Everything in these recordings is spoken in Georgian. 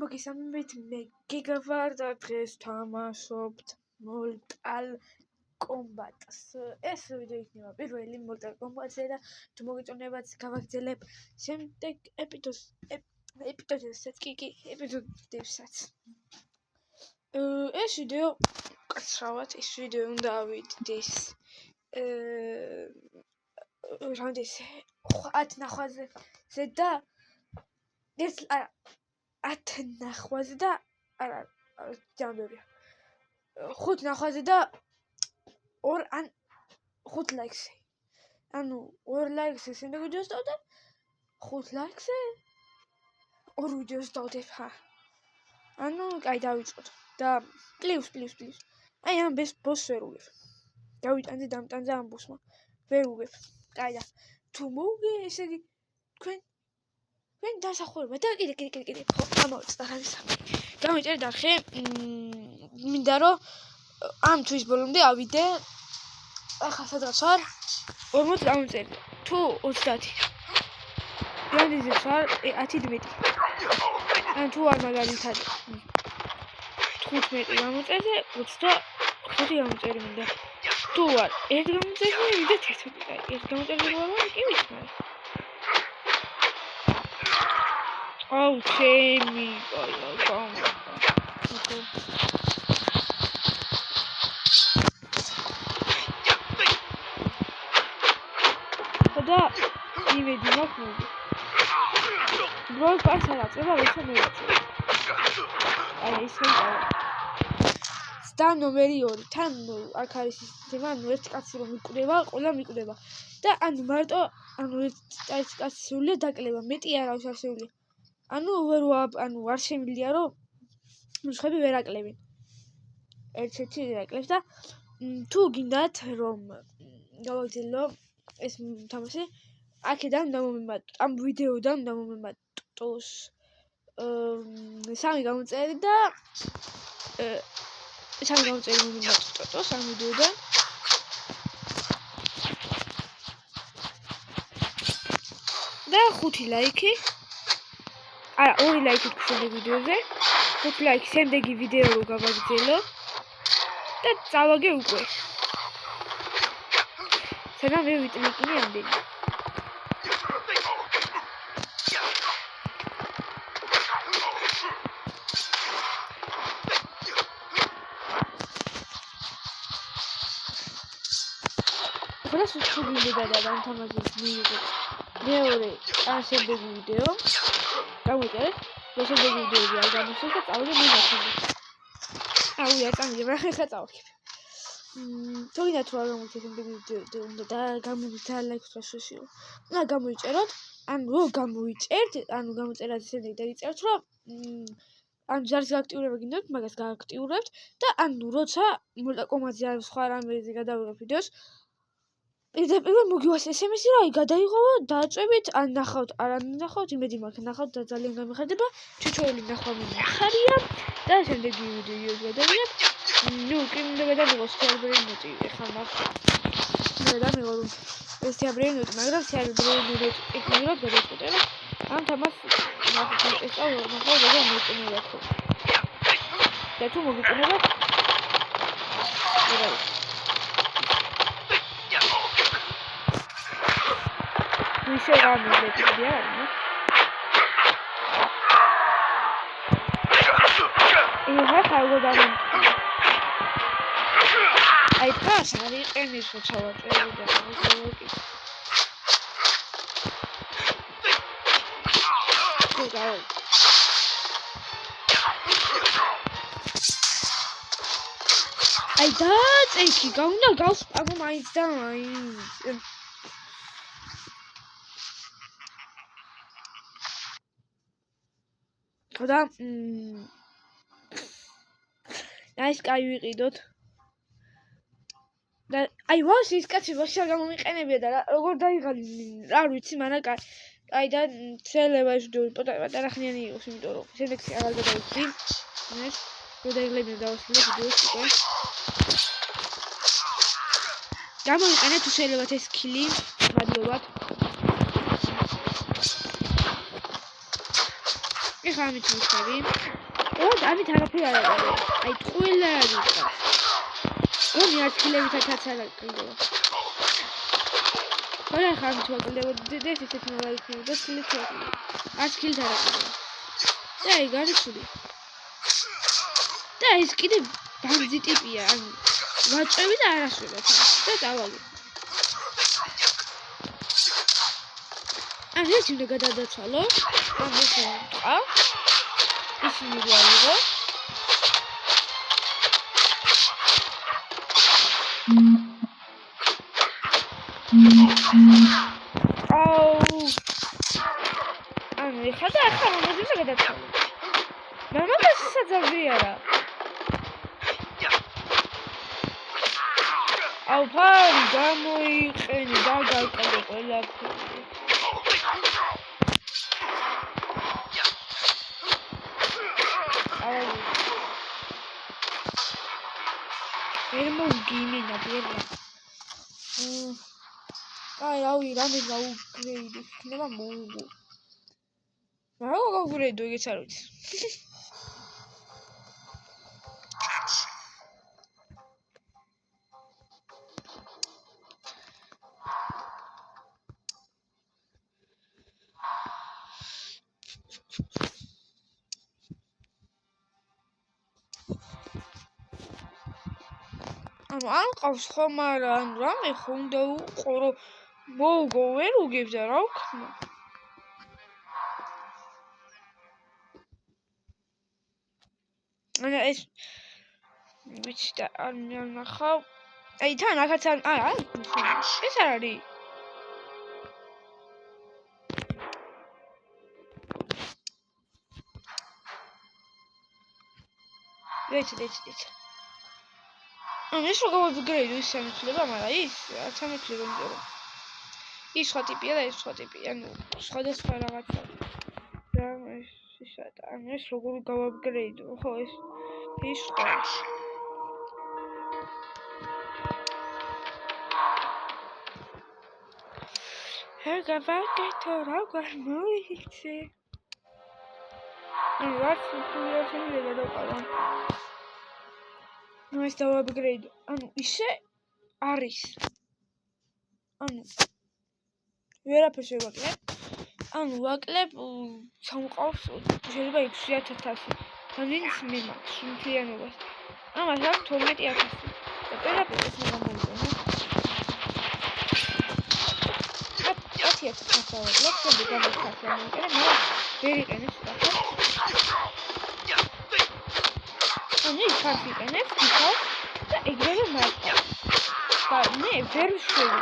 მოგესალმებით, მე გიგა ვარ და დღეს ვთამაშობთ Mortal Kombat-ს. ეს ვიდეო იქნება პირველი Mortal Kombat-ზე და თუ მოგეწონებათ გავაგრძელებ შემდეგ ეპიზოდებსაც კი ეპიზოდებსაც. ეს ვიდეო კაცრავად ეს ვიდეო უნდა ავიდეს რამდენს 10 ნახვაზე და ეს 10 ნახვაზე და არა ჯამბებია 5 ნახვაზე და 5 ლაიქზე. ანუ 2 ლაიქზე შემდეგ ვიდეოს დავდე 5 ლაიქზე 2 ვიდეოს დავდე. ანუ კაი დავიწყოთ და პლუს. აი ამ ბოს ვერ უგებ. დავიტანზე დამტანზე ამ ბოსმა. ვერ უგებ. კაი და თუ მოგე ესე იგი თქვენ დასახურება და კიდე ხო გამოვწდა ხალისა. გამიწერე და ხე მინდა რომ ამ თვის ბოლომდე ავიდე. ახლა სადღაც ვარ 40 გამიწერე თუ 30. რამდენიც ვარ 10-11. ან თუ არ მაგალითად 15 გამოწერე 25 გამოწერე მინდა. თუ არ ერთ გამოწერე მინდა 11. კაი ერთ გამოწერე ვარ კი ვიცი. აუ ჩემი კაი და იმედი მაქვს ბროლ პასარა წება ვიცი მე აი ესე და ნომერი 2 თან აქ არის სისტემა ანუ ერთ კაცი რომ მიკვრება ყველა მიკვრება და ანუ მარტო ანუ ერთ კაცი შეუძლია დაკლება მეტი არ არის შეუძლია ანუ არ შემიძლია რომ მსხვები ვერ აკლებენ ერთ-ერთი ვერ აკლებს და თუ გინდათ რომ გავაგრძელო ეს თამაში აქედან დამომემატოთ ამ ვიდეოდან დამომემატოს 3 გამოწერე და 3 გამოწერე მომემატოთ ამ ვიდეოდან და 5 ლაიქი არა 2 ლაიქი გქონდა ვიდეოზე 5 ლაიქი შემდეგი ვიდეო რო გავაგრძელო და წავაგე უკვე სანამ მე ვიტლიკინე ამდენი ახლა სულ და დამთამაშებს მიიღეთ მეორე ან შემდეგი ვიდეო გავიწერეთ შემდეგი ვიდეოები არ გამოსვეს და წავიდე მოგახსენებთ აუ აკამია ხა წავიქებ თორენა თუ არ გამოვიწერეთ შემდეგი ვიდეო და გამოვიდა ლაიქს ვაშოშიო და გამოიწეროთ ანუ რო გამოიწერთ ანუ გამოწერაზე შემდეგ დაიწეროთ რომ ანუ ჯარის გააქტიურება გინდათ მაგას გააქტიურებთ და ანუ როცა Mortal Kombat-ზე ან სხვა რამეზე გადავიღებ ვიდეოს პირდაპირ მოგივას SMS-ი რომ აი გადაიღო დააწვევით ან ნახავთ არ ნახავთ იმედი მაქვს ნახავთ და ძალიან გამიხარდება ჩუჩოელი ნახვა მინახარია და შემდეგი ვიდეოს გადავიღებ ნუ კი მინდა გადავიღოს თეატრალური ნოტი ეხლა ნახავთ მე დამიღო რომ ეს თეატრალური ნოტი მაგრამ თეატრალური ნოტი ტექნიკურად გადაწყვეტება ამ თამას ნახავთ ეს ნახავთ და მოიწონებათ და თუ მოგიწონებათ ისე გამიგეთ არა ეხლა ხალხო აი ფას არის ყენის უცალატები და მოკლედ აი და წექი გაუნდა გავსპაგო მაინც და მაინც და ეს კაი ვიყიდოთ და აი ვას ის კაცი ვაშა გამომიყენებია და როგორ დაიღალი არ ვიცი მაგრამ კაი და შეიძლება ეს ვიდეო პატარა-ხნიანი იყოს იმიტომ რომ შემდეგში აღარ გადავიხდი ეს რო დაიღლებინა დავასრულე ვიდეოს უკვე გამომიყენეთ თუ შეიძლება ეს სკილი მადლობად ეხლა ამით ვიხები. ამით არაფერი არ არის. აი ტყუილე არ იყო. რომი არქილევითაც არ აკლდება. არა ხარ თვალდებოდი და ესეთი მოვაიქნიო და სულ თვალდი. არქილს არ აკლდება. და აი გარიცული. და ეს კიდე ბანძი ტიპია, ანუ ვაჭრები და არასვლა და დავალე. ანუ ეს უნდა გადადაცვალო. ან ეს ვთქვა. ისინი გვაიღო. ანუ ეხლა მომავალზე გადაცვალე. მამაკაცი საძავი არა. აუ ფარი გამოიყენი და გააკეთე ყველაფერი. ვერ მოგიმინა ვერა. აი რავი რამე გაუგრეიდი იქნება მოუგო. რა გაუგრეიდო ეგეც არ ვიცი. ანუ არ ყავს ხომ არა, ანუ რამე ხო უნდა უყო რომ მოუგო ვერ უგებს და რა ვქნა. ანუ ეს ვიცი და არ ნახავ. აი თან ახაც არა ეს არ არის. ვიცი. ეს როგორ ვიგრეიდო ის სამეთლება, მაგრამ ის რაც სამეთლება იმიტომ რომ ის სხვა ტიპია და ეს სხვა ტიპია, ანუ სხვადასხვა რაღაცა. და ეს ანუ ეს როგორ გავაპგრეიდო, ხო ეს სხვა. გავაკეთო როგორ მოიქცე. ანუ რაც ფულია შეიძლება დავყარო. ну ეს დავაპგრეიდო. ანუ ისე არის. ანუ ვერაფერს ვერ ვაკლებ. ანუ ვაკლებ სამყავს შეიძლება 6000. განვინც მე მაქვს მთლიანობას. ამას აქვს 12000. და ყველაფერს ეს გამოვიდო. 1000 დავაკლებ, შემდეგ გამოვხატე მომკერე, მაგრამ ვერ იყენებს კაცო. ანუ ის ხარ იყენებს, თვითონ და ეგრევე მარტო. და მე ვერ ვშვები.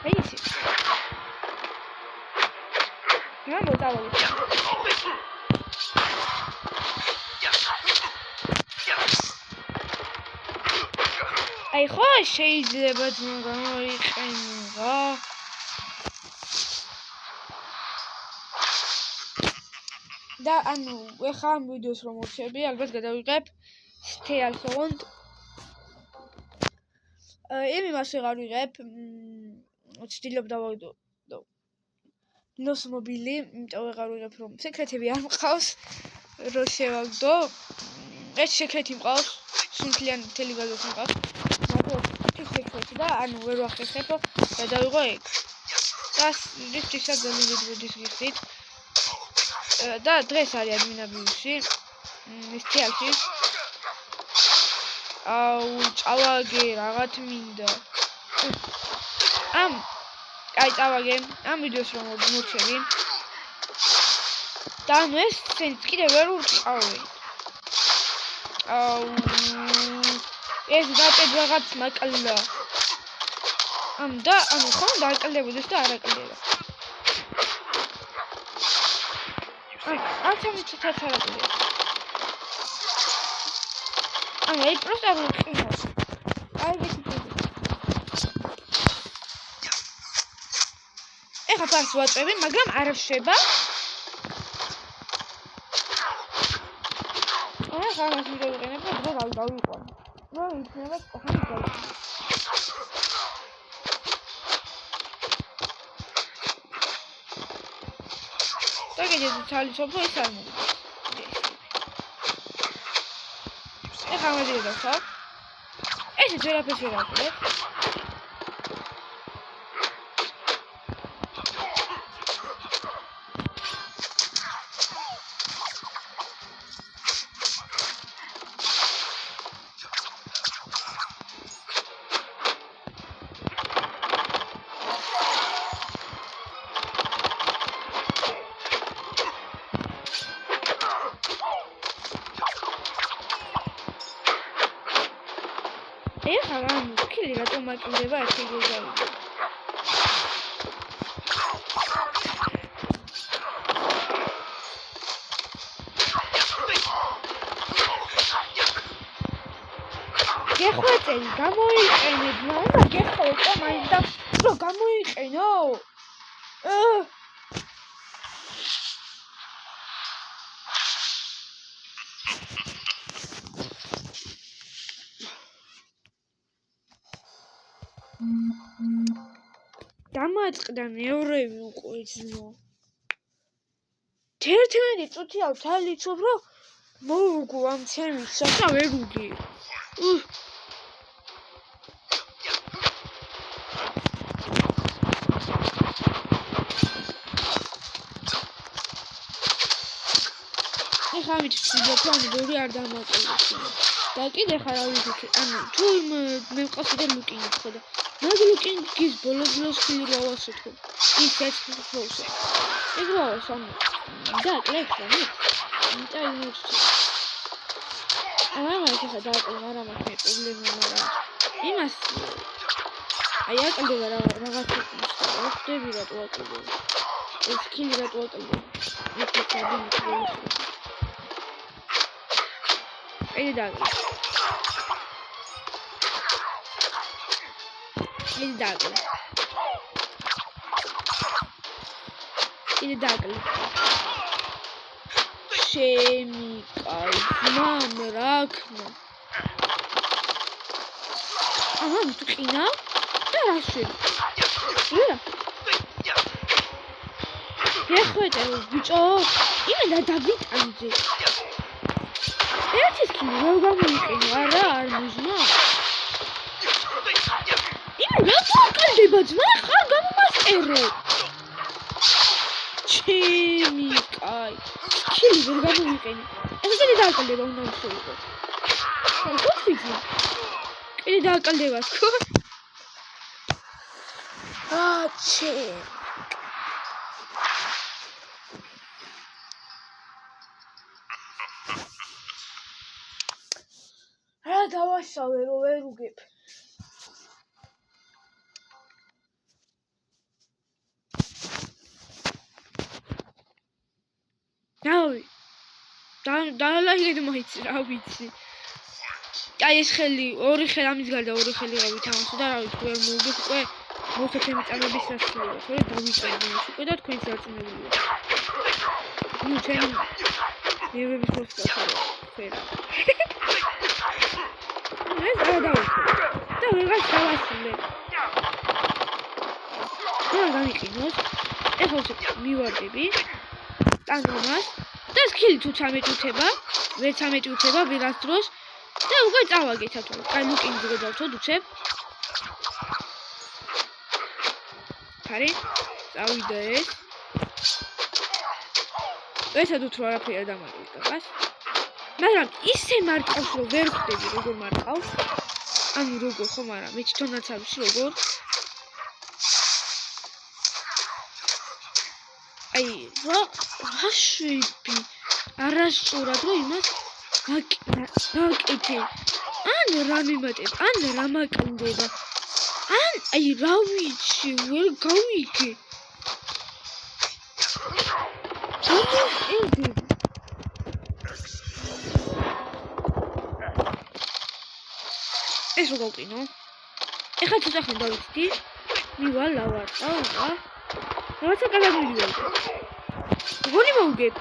აი ისე. რა მოდავალე. აი ხო შეიძლება გამოიყენება. და ანუ ეხლა ამ ვიდეოს რომ მოვჩები, ალბათ გადავიღებ Steel Sound. იმას ვეღარ ვიღებ. ვცდილობ დავავიდო. ნოს მობილი, იმიტომ ვეღარ ვიღებ რომ სეკრეტები არ მყავს. რო შევაგდო. ეს სეკრეტი მყავს. სუნთლიან ტელევიზორს მყავს. მაგრამ და ანუ ვერ ვახერხებო და დავიღო ეგ. და რიფტისა ძალიან ვიდროდის გიხდით. და დღეს არის ადმინაბრებში. ეს თეალში. აუ წავაგე რაღაც მინდა. აი წავაგე ამ ვიდეოს რომ მოვჩები. და ანუ ეს კიდე ვერ ვწყავი. აუ ეს დაწედ რაღაც მაკლა. და ანუ ხომ დააკლდებოდეს და არ აკლდება. არც ამით თათარაკია. აი პროსტა რომ ყინავს. აი ეს ეხა ფარს ვაწევი, მაგრამ არ შეება. ეხა მას ვიდეო ვიყენებ და დრო გავიყვან. რა იქნება ხანი გავიყვან. და კიდე თალი სოფო ის არ მოგდის. ეხლა ამაზე დავხავ. ესეც ვერაფერს ვერ აკლებ. ეხლა ამ სკილი რატომ აკეთება ერთი გზაა? გეხვეწელი გამოიყენებ მაგრამ გეხვეწე მაინც და რომ გამოიყენო? დამაწყდა ნევრები უკვე ძმო. 11 წუთია თალიცობ რომ მოვუგო ამ ცემისა და ვერ უგი. ეხლა ამით ვსიბოთლანი ბევრი არ დამატებუს. და კიდე ხარ რა ვიცი, ანუ თუ მე მყავს კიდე ლუკინი ხედა. მაგ ლუკინგის ბოლოს ხილი რა ვასეთქო. ის ეცქს ხოლმე. ეგრეა სამ. და კლექსა, ინტერნეტ. ამას ხა დააკლე, მაგრამ აქ პრობლემა არა. იმას აი აკლდება რაღაცა ის ხდები რატო აკლდება. ეს ხილი რატო აკლდება. ის ხდები. Ini dagle. Chemical. Mam rakna. Aha, tu kina? Daraşı. Ura. Yexwete biço. İmena David anzi. Ertesi kim ya gamıqini არა არ მიზნა. იმე რატო აკლდება ძმა ხარ გამომასტერე. ჩემიკაი. ხილი ვერ გამომიყენი. ეს კიდე დააკლდება უნდა ვშევიდო. ხუთი. კიდე დააკლდება თქო. აჩე. დავაშავე რომ ვერ უგებ. დალაიგეთ მოიცი რა ვიცი. აი ეს ხელი, ორი ხელი ამის გარდა ორი ხელი რა ვითამაშო და რა ვიცი ვერ მოვგებ უკვე მოსათემი წამების სასწავლო. თორე დავიწყებდი ის უკვე და თქვენს დარწმუნებულია. ნუ ჩემი ნერვების მოსწავლე ხერა. ეს რა დავიქო და ვიღაც დავასრულე. რა გამიყინოს? ეხლა მივარდები. ტანომას და სკილი თუ 13 უთება, ვერ 13 უთება ვიღაც დროს და უკვე წავაგეთ ათო. კაი ლუკინგზე გადავთო უცებ. ხარი? წავიდა ეს. ესადოთ რა არაფერი არ დამაგიგას. მაგრამ ისე მარტყავს რომ ვერ ხვდები როგორ მარტყავს. ანუ როგორ ხომ არა, მე თვითონაც არ ვიცი როგორ. აი, რა შვები. არასწორად რომ იმას გაკეთე. ან რა მიმატებ, ან რა მაკნდება. ან აი რა ვიცი, ვერ გავიგე. ეს რო გავკინო. ეხლა ცოტა ხანი დავიცდი. მივალ ლავარდა, რა. რაღაცა გადამივიდა. როგორი მოვგებ?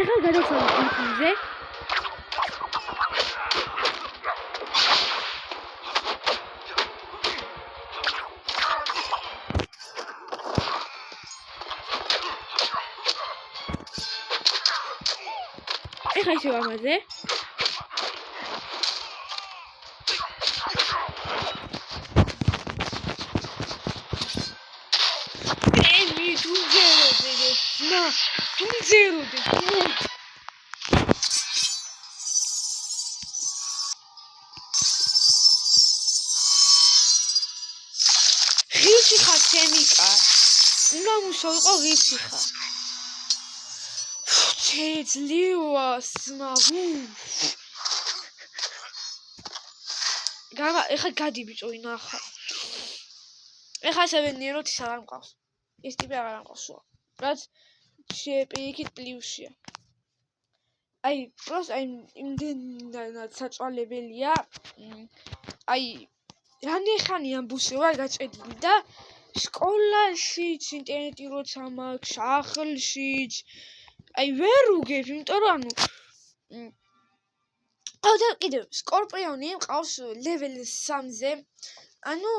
ეხლა გადავწევ ინფუზე. ეხლა ისევ ამაზე. ღირსი ხარ ჩემიკა. უნდა მუშაულიყო ღირსი ხარ. შეიძლება სმაგუ. ეხლა გადი ბიჭო ინახა. ეხლა ასევე ნიეროთ ის აღარ მყავს. ეს ტიპი აღარ მყავს სულ. რაც შეპირიქით პლუსია. აი, პროს აი იმდენად საწვალებელია. აი რანეხანი ამბუსი ვარ გაჭედილი და სკოლაშიც ინტერნეტი როცა მაქვს, ახლშიც. აი ვერ უგებ, იმიტომ რომ ანუ და კიდევ სკორპიონი მყავს level 3-ზე. ანუ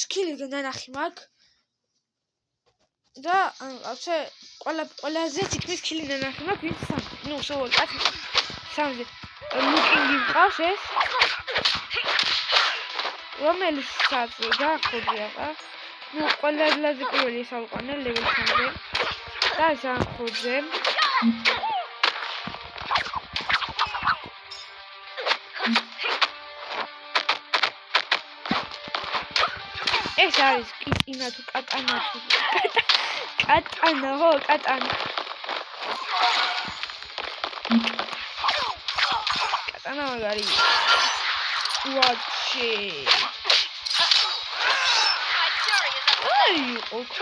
სკილი განახი მაქვს. და ასე ყველაზე თითქმის სკილი განახი მაქვს, ვინც 3. ნუ სულ 3-ზე. ლუკინგი მყავს ეს. რომელიც საწვე დაახოდია რა. ნუ ყველაზე პირველი სალყანე level 3-ზე. და ზახოდზე. ეს არის კიტინა თუ კატანა თუ კატანა ხო კატანა კატანა მაგარი ვაჩი აი ოკ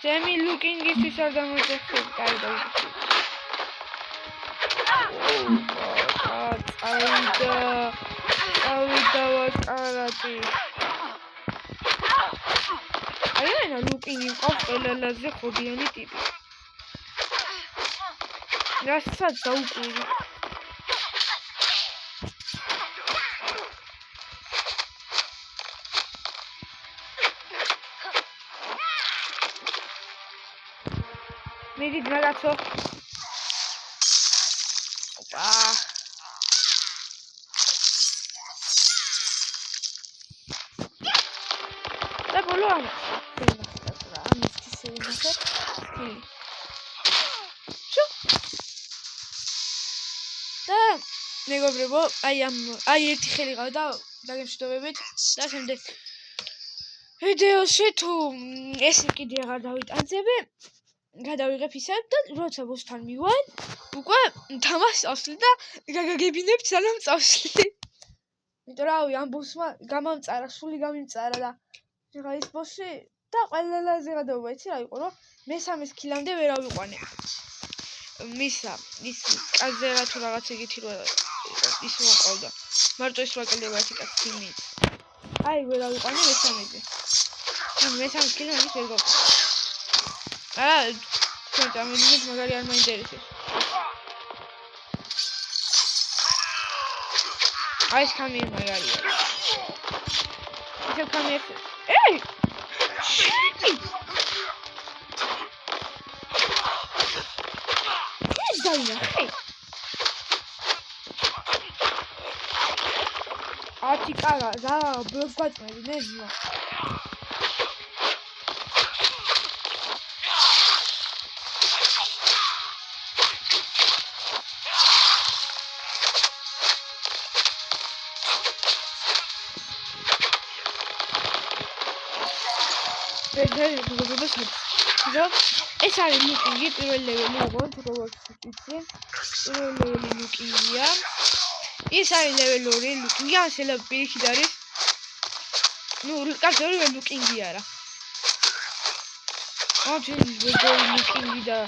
ჩემი ლუკინგისთვის არ დამოწესებ კარგი ავიდა ვაკარატი აი ენა ლუკინგი მყავს ყველაზე ხობიანი ტიპი რასაც დაუკვირი მიდით მაგაცო და ბოლო ამის შეიძლება და მეგობრებო აი ერთი ხელი ყავ და დაგემშვიდობებით და შემდეგ ვიდეოში თუ ეს კიდე აღარ დავიტანძები გადავიღებ ისევ და როცა ბოსთან მივარ უკვე თამაშს ავსლი და გაგაგებინებ სანამ წავსლი იმიტომ რავი ამ ბოსმა გამამწარა სული გამიმწარა და ეხლა ის ბოსი და ყველაზე გადაობა იცი რა იყო რომ მესამე სკილამდე ვერ ავიყვანე მისა ის კაზერა თუ რაღაც ეგეთი რო ის მოყავდა მარტო ის რა კლდება ეს კაცი მის აი ვერ ავიყვანე მესამეზე მესამე სკილი მაგის ვერ გავყავ თქვენ ამენით მაგარი არ მაინტერესებს აი ეს კამერი მაგარია ისევ კამერი ეი ეს დაინახე ათი კარა რა ბლოკ გვაწმები ნეჟია ეს არის ლუკინგი პირველ ლეველი როგორც იცი პირველ ლეველი ლუკინგია ის არის ლეველი 2 ლუკინგი ან შეიძლება პირიქით არის ნუ კარგი ორივე ლუკინგი არა ოჩი ლუკინგი და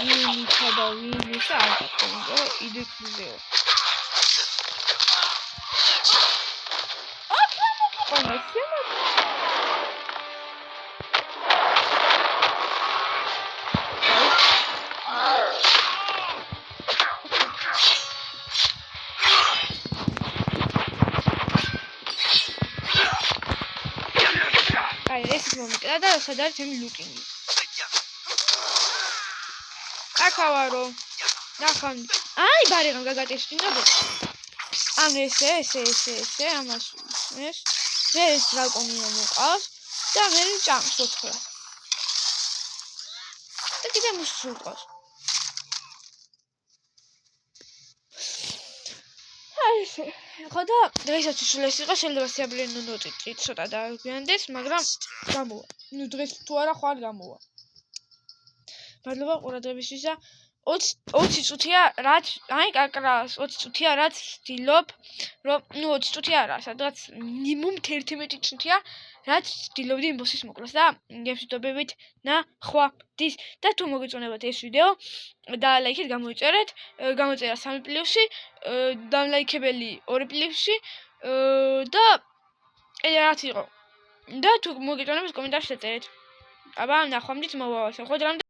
ვინი ხადა ვინი საერთოდ იდექიზეო და სადაც ჩემი ლუკინგი აკავარო. ნახავდი. აი, ბარიღამ გაგატესტინებო. ან ესე, ამას ეს. მე ეს დრაკონია მოყავს და მე ჭამს 4. და კიდე მოსულყავს. ესე. ხოდა დღესაც ის იყო, შეიძლება სიამოვნო ნოტი ცოტა დაგვიანდეს, მაგრამ გამოვა. ნუ დღეს თუ არა ხარ გამოვა. მადლობა ყურადღებისთვის და 20 წუთია რაც აი კაკრას 20 წუთია რაც ვცდილობ რომ 20 წუთი არა სადღაც მინიმუმ 11 წუთია რაც ვცდილობდი იმბოსის მოკვლას და გემშვიდობებით ნახვამდის და თუ მოგეწონებათ ეს ვიდეო და ლაიქით გამოიწერეთ გამოწერა 3 პლუსი დალაიქებელი 2 პლუსი და რაც იყო და თუ მოგეწონებათ კომენტარში დაწერეთ აბა ნახვამდის მოვავასე ხო